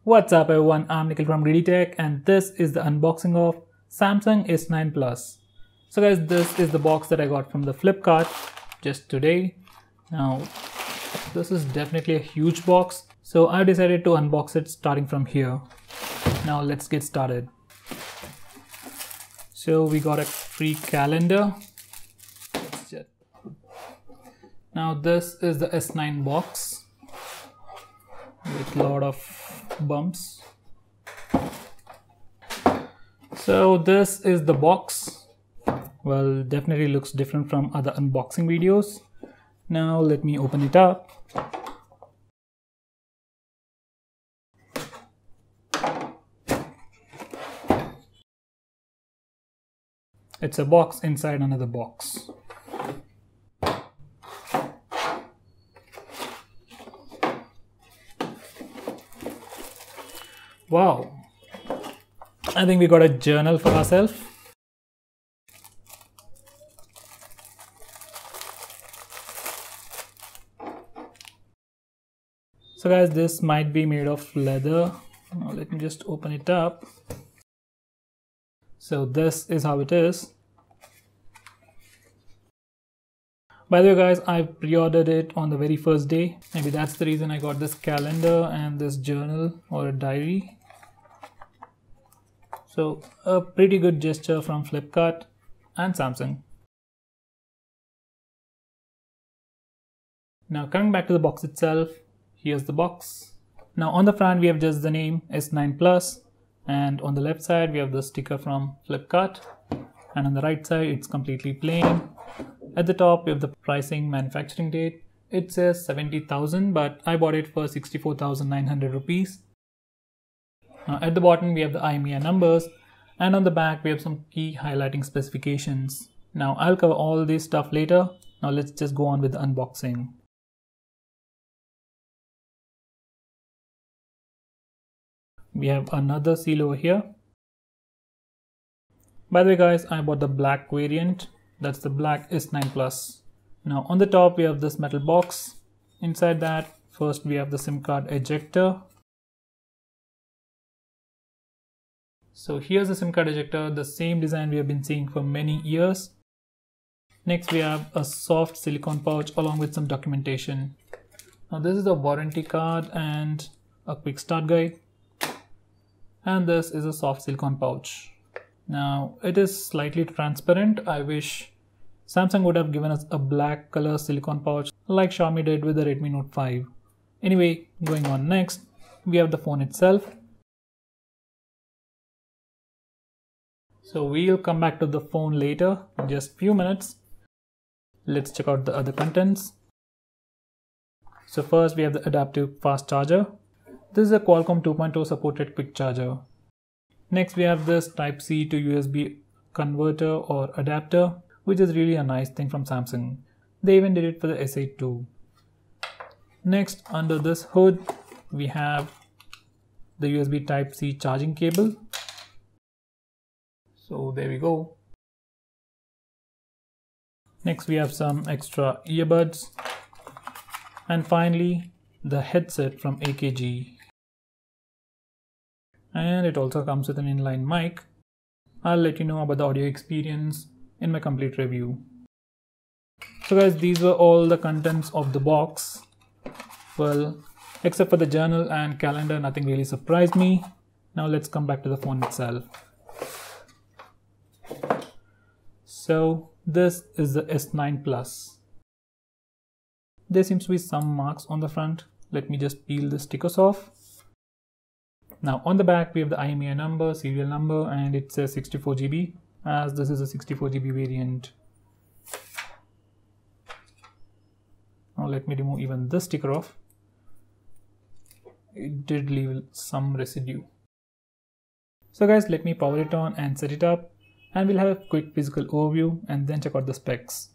What's up everyone, I'm Nikhil from GreedyTech and this is the unboxing of Samsung S9 Plus. So guys, this is the box that I got from the Flipkart just today. Now, this is definitely a huge box, so I decided to unbox it starting from here. Now let's get started. So we got a free calendar. Now this is the S9 box with a lot of bumps. So this is the box. Well, definitely looks different from other unboxing videos. Now let me open it up. It's a box inside another box. Wow, I think we got a journal for ourselves. So guys, this might be made of leather. Now let me just open it up. So this is how it is. By the way guys, I pre-ordered it on the very first day. Maybe that's the reason I got this calendar and this journal or a diary. So a pretty good gesture from Flipkart and Samsung. Now coming back to the box itself, here's the box. Now on the front we have just the name S9 Plus, and on the left side we have the sticker from Flipkart, and on the right side it's completely plain. At the top we have the pricing, manufacturing date. It says 70,000, but I bought it for 64,900 rupees. Now at the bottom we have the IMEI numbers, and on the back we have some key highlighting specifications. Now I'll cover all this stuff later. Now let's just go on with the unboxing. We have another seal over here. By the way guys, I bought the black variant. That's the black S9 Plus. Now on the top we have this metal box. Inside that, first we have the SIM card ejector. So here's the SIM card ejector, the same design we have been seeing for many years. Next we have a soft silicone pouch along with some documentation. Now this is the warranty card and a quick start guide. And this is a soft silicone pouch. Now it is slightly transparent. I wish Samsung would have given us a black color silicone pouch like Xiaomi did with the Redmi Note 5. Anyway, going on next, we have the phone itself. So we'll come back to the phone later in just a few minutes. Let's check out the other contents. So first we have the adaptive fast charger. This is a Qualcomm 2.0 supported quick charger. Next we have this Type-C to USB converter or adapter, which is really a nice thing from Samsung. They even did it for the S8 too. Next, under this hood we have the USB Type-C charging cable. So there we go. Next we have some extra earbuds. And finally the headset from AKG. And it also comes with an inline mic. I'll let you know about the audio experience in my complete review. So guys, these were all the contents of the box. Well, except for the journal and calendar, nothing really surprised me. Now let's come back to the phone itself. So this is the S9 Plus. There seems to be some marks on the front. Let me just peel the stickers off. Now on the back we have the IMEI number, serial number, and it says 64 GB as this is a 64 GB variant. Now let me remove even this sticker off. It did leave some residue. So guys, let me power it on and set it up, and we'll have a quick physical overview and then check out the specs.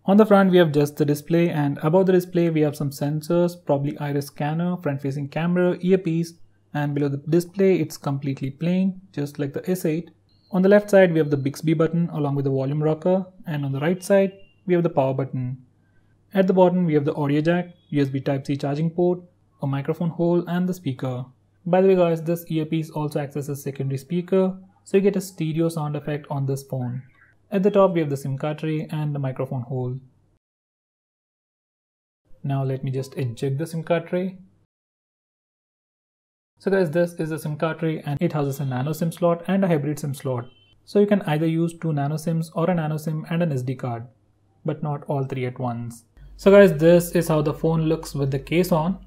On the front we have just the display, and above the display we have some sensors, probably iris scanner, front facing camera, earpiece, and below the display it's completely plain, just like the S8. On the left side we have the Bixby button along with the volume rocker, and on the right side we have the power button. At the bottom we have the audio jack, USB Type-C charging port, a microphone hole and the speaker. By the way guys, this earpiece also acts as a secondary speaker, so you get a stereo sound effect on this phone. At the top we have the SIM card tray and the microphone hole. Now let me just eject the SIM card tray. So guys, this is a SIM card tray and it houses a nano SIM slot and a hybrid SIM slot. So you can either use 2 nano SIMs or a nano SIM and an SD card, but not all 3 at once. So guys, this is how the phone looks with the case on.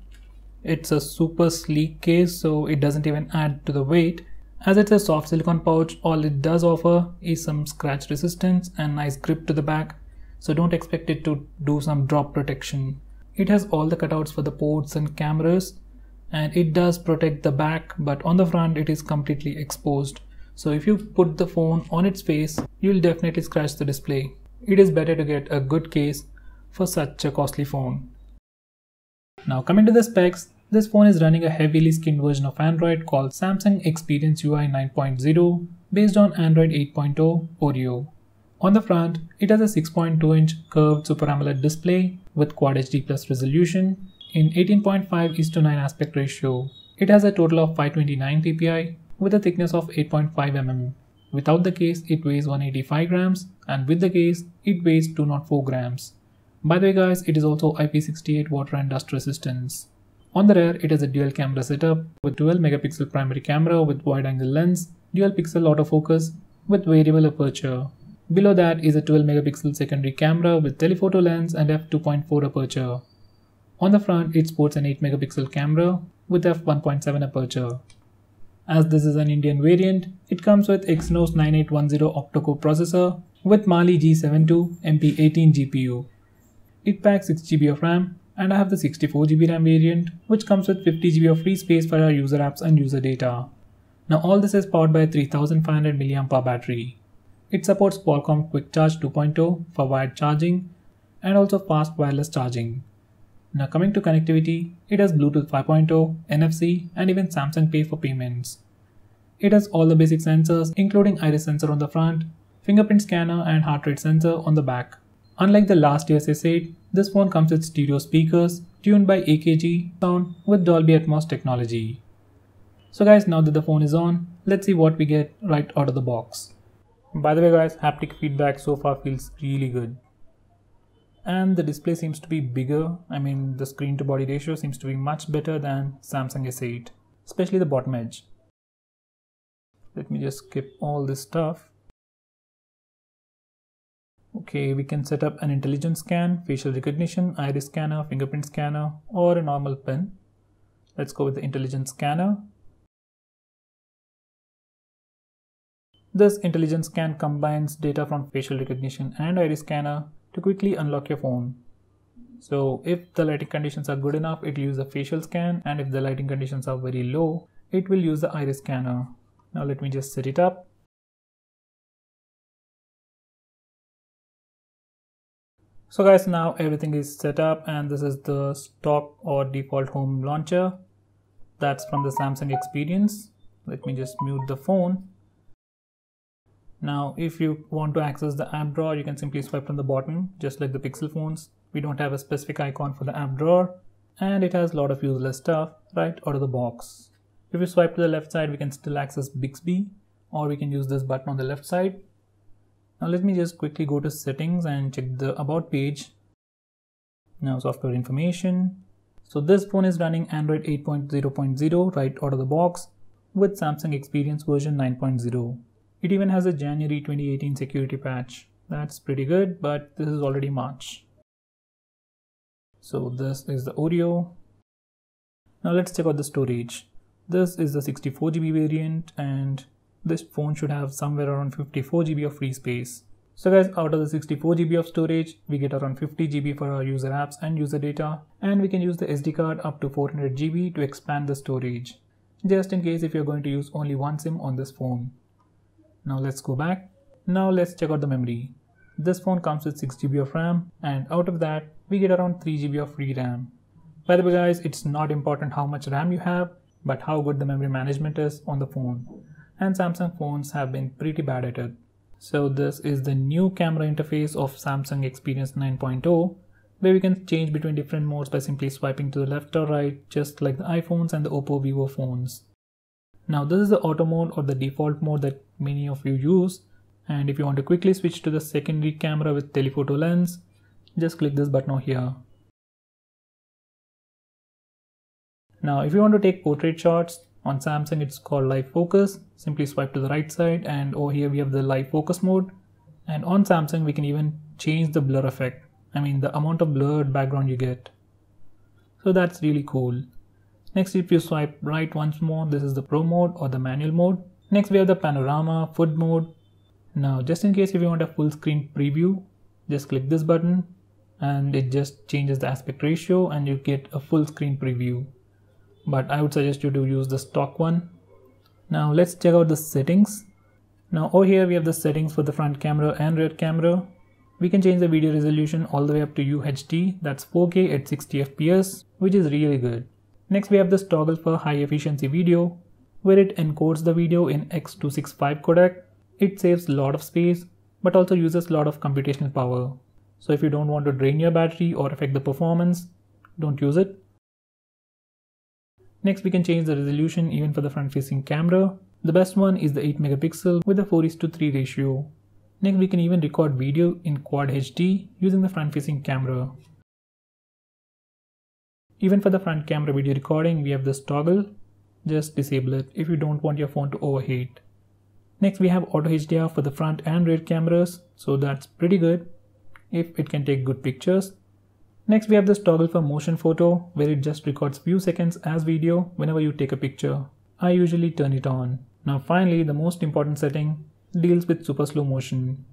It's a super sleek case, so it doesn't even add to the weight. As it's a soft silicone pouch, all it does offer is some scratch resistance and nice grip to the back, so don't expect it to do some drop protection. It has all the cutouts for the ports and cameras, and it does protect the back, but on the front it is completely exposed. So if you put the phone on its face, you'll definitely scratch the display. It is better to get a good case for such a costly phone. Now coming to the specs, this phone is running a heavily skinned version of Android called Samsung Experience UI 9.0 based on Android 8.0 Oreo. On the front, it has a 6.2-inch curved Super AMOLED display with Quad HD Plus resolution in 18:9 aspect ratio. It has a total of 529 ppi with a thickness of 8.5 mm. Without the case, it weighs 185 grams, and with the case, it weighs 204 grams. By the way guys, it is also IP68 water and dust resistance. On the rear, it has a dual camera setup with 12 megapixel primary camera with wide angle lens, dual pixel autofocus with variable aperture. Below that is a 12 megapixel secondary camera with telephoto lens and f2.4 aperture. On the front, it sports an 8 megapixel camera with f1.7 aperture. As this is an Indian variant, it comes with Exynos 9810 octa-core processor with Mali G72 MP18 GPU. It packs 6GB of RAM, and I have the 64GB RAM variant, which comes with 50GB of free space for our user apps and user data. Now all this is powered by a 3500 mAh battery. It supports Qualcomm Quick Charge 2.0 for wired charging and also fast wireless charging. Now coming to connectivity, it has Bluetooth 5.0, NFC and even Samsung Pay for payments. It has all the basic sensors including iris sensor on the front, fingerprint scanner and heart rate sensor on the back. Unlike the last year's S8, this phone comes with stereo speakers tuned by AKG sound with Dolby Atmos technology. So guys, now that the phone is on, let's see what we get right out of the box. By the way guys, haptic feedback so far feels really good. And the display seems to be bigger. I mean, the screen to body ratio seems to be much better than Samsung S8, especially the bottom edge. Let me just skip all this stuff. Okay, we can set up an intelligent scan, facial recognition, iris scanner, fingerprint scanner, or a normal pen. Let's go with the intelligent scanner. This intelligent scan combines data from facial recognition and iris scanner to quickly unlock your phone. So if the lighting conditions are good enough, it will use the facial scan, and if the lighting conditions are very low, it will use the iris scanner. Now let me just set it up. So guys, now everything is set up, and this is the stock or default home launcher. That's from the Samsung Experience. Let me just mute the phone. Now if you want to access the app drawer, you can simply swipe from the bottom, just like the Pixel phones. We don't have a specific icon for the app drawer, and it has a lot of useless stuff right out of the box. If you swipe to the left side, we can still access Bixby, or we can use this button on the left side. Now let me just quickly go to settings and check the about page. Now software information. So this phone is running Android 8.0.0 right out of the box with Samsung Experience version 9.0. It even has a January 2018 security patch. That's pretty good, but this is already March. So this is the Oreo. Now let's check out the storage. This is the 64GB variant, and this phone should have somewhere around 54GB of free space. So guys, out of the 64GB of storage, we get around 50GB for our user apps and user data, and we can use the SD card up to 400GB to expand the storage, just in case if you're going to use only one SIM on this phone. Now let's go back. Now let's check out the memory. This phone comes with 6GB of RAM, and out of that, we get around 3GB of free RAM. By the way guys, it's not important how much RAM you have, but how good the memory management is on the phone. And Samsung phones have been pretty bad at it. So this is the new camera interface of Samsung Experience 9.0. where we can change between different modes by simply swiping to the left or right, just like the iPhones and the Oppo Vivo phones. Now this is the auto mode or the default mode that many of you use, and if you want to quickly switch to the secondary camera with telephoto lens, just click this button over here. Now if you want to take portrait shots, on Samsung it's called live focus. Simply swipe to the right side and over here we have the live focus mode, and on Samsung we can even change the blur effect, the amount of blurred background you get. So that's really cool. Next, if you swipe right once more, this is the pro mode or the manual mode. Next we have the panorama, food mode. Now just in case if you want a full screen preview, just click this button and it just changes the aspect ratio and you get a full screen preview. But I would suggest you to use the stock one. Now let's check out the settings. Now over here we have the settings for the front camera and rear camera. We can change the video resolution all the way up to UHD, that's 4K at 60 FPS, which is really good. Next we have this toggle for high efficiency video, where it encodes the video in X265 codec. It saves a lot of space, but also uses a lot of computational power. So if you don't want to drain your battery or affect the performance, don't use it. Next we can change the resolution even for the front facing camera. The best one is the 8 megapixel with a 4:3 ratio. Next we can even record video in Quad HD using the front facing camera. Even for the front camera video recording we have this toggle. Just disable it if you don't want your phone to overheat. Next we have auto HDR for the front and rear cameras, so that's pretty good if it can take good pictures. Next we have this toggle for motion photo, where it just records few seconds as video whenever you take a picture. I usually turn it on. Now finally, the most important setting deals with super slow motion.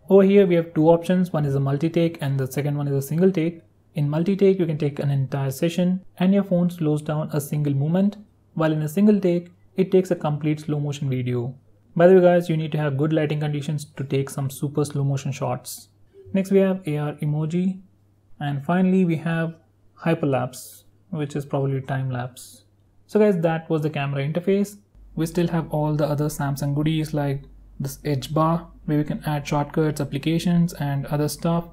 Over here we have two options, one is a multi-take and the second one is a single take. In multi-take you can take an entire session and your phone slows down a single moment, while in a single take it takes a complete slow motion video. By the way guys, you need to have good lighting conditions to take some super slow motion shots. Next we have AR emoji. And finally we have hyperlapse, which is probably time lapse. So guys, that was the camera interface. We still have all the other Samsung goodies like this edge bar, where we can add shortcuts, applications and other stuff.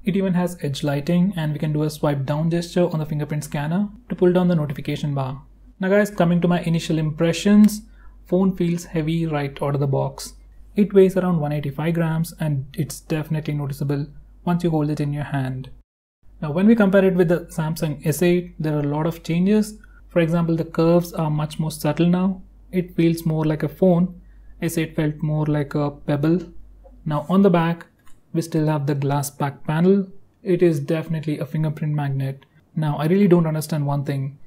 It even has edge lighting and we can do a swipe down gesture on the fingerprint scanner to pull down the notification bar. Now guys, coming to my initial impressions, phone feels heavy right out of the box. It weighs around 185 grams and it's definitely noticeable once you hold it in your hand. Now when we compare it with the Samsung S8, there are a lot of changes. For example, the curves are much more subtle now. It feels more like a phone. S8 felt more like a pebble. Now on the back, we still have the glass back panel. It is definitely a fingerprint magnet. Now I really don't understand one thing.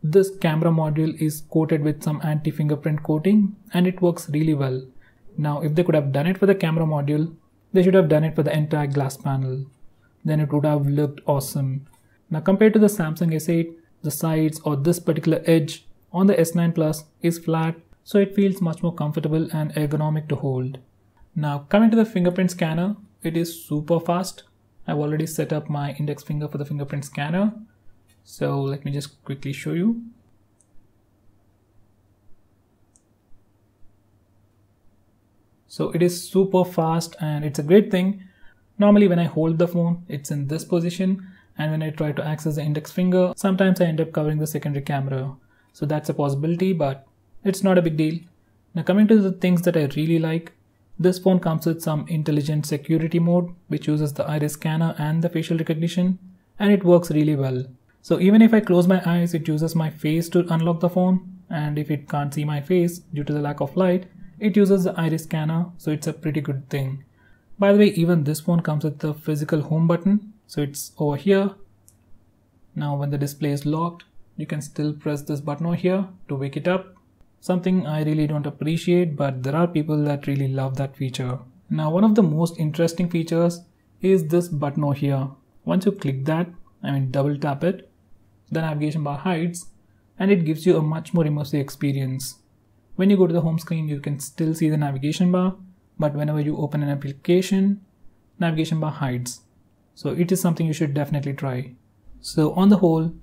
This camera module is coated with some anti-fingerprint coating and it works really well. Now if they could have done it for the camera module, they should have done it for the entire glass panel. Then it would have looked awesome. Now compared to the Samsung S8, the sides or this particular edge on the S9 Plus is flat, so it feels much more comfortable and ergonomic to hold. Now coming to the fingerprint scanner, it is super fast. I've already set up my index finger for the fingerprint scanner. So let me just quickly show you. So it is super fast and it's a great thing. Normally when I hold the phone, it's in this position, and when I try to access the index finger, sometimes I end up covering the secondary camera. So that's a possibility, but it's not a big deal. Now coming to the things that I really like, this phone comes with some intelligent security mode, which uses the iris scanner and the facial recognition, and it works really well. So even if I close my eyes, it uses my face to unlock the phone, and if it can't see my face due to the lack of light, it uses the iris scanner, so it's a pretty good thing. By the way, even this phone comes with the physical home button, so it's over here. Now when the display is locked, you can still press this button over here to wake it up. Something I really don't appreciate, but there are people that really love that feature. Now one of the most interesting features is this button over here. Once you click that, double tap it, the navigation bar hides and it gives you a much more immersive experience. When you go to the home screen, you can still see the navigation bar, but whenever you open an application, navigation bar hides. So it is something you should definitely try. So on the whole,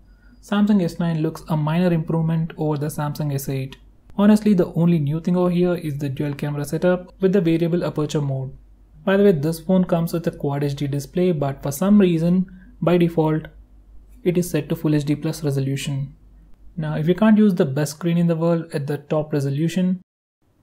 Samsung S9 looks a minor improvement over the Samsung S8. Honestly, the only new thing over here is the dual camera setup with the variable aperture mode. By the way, this phone comes with a Quad HD display, but for some reason, by default, it is set to Full HD Plus resolution. Now, if you can't use the best screen in the world at the top resolution,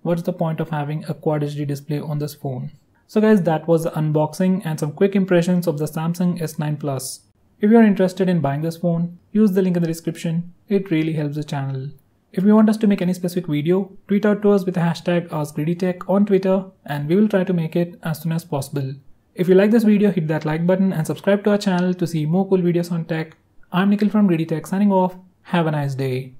what's the point of having a Quad HD display on this phone? So guys, that was the unboxing and some quick impressions of the Samsung S9 Plus. If you are interested in buying this phone, use the link in the description. It really helps the channel. If you want us to make any specific video, tweet out to us with the hashtag AskGreedyTech on Twitter and we will try to make it as soon as possible. If you like this video, hit that like button and subscribe to our channel to see more cool videos on tech. I'm Nikhil from GreedyTech signing off. Have a nice day.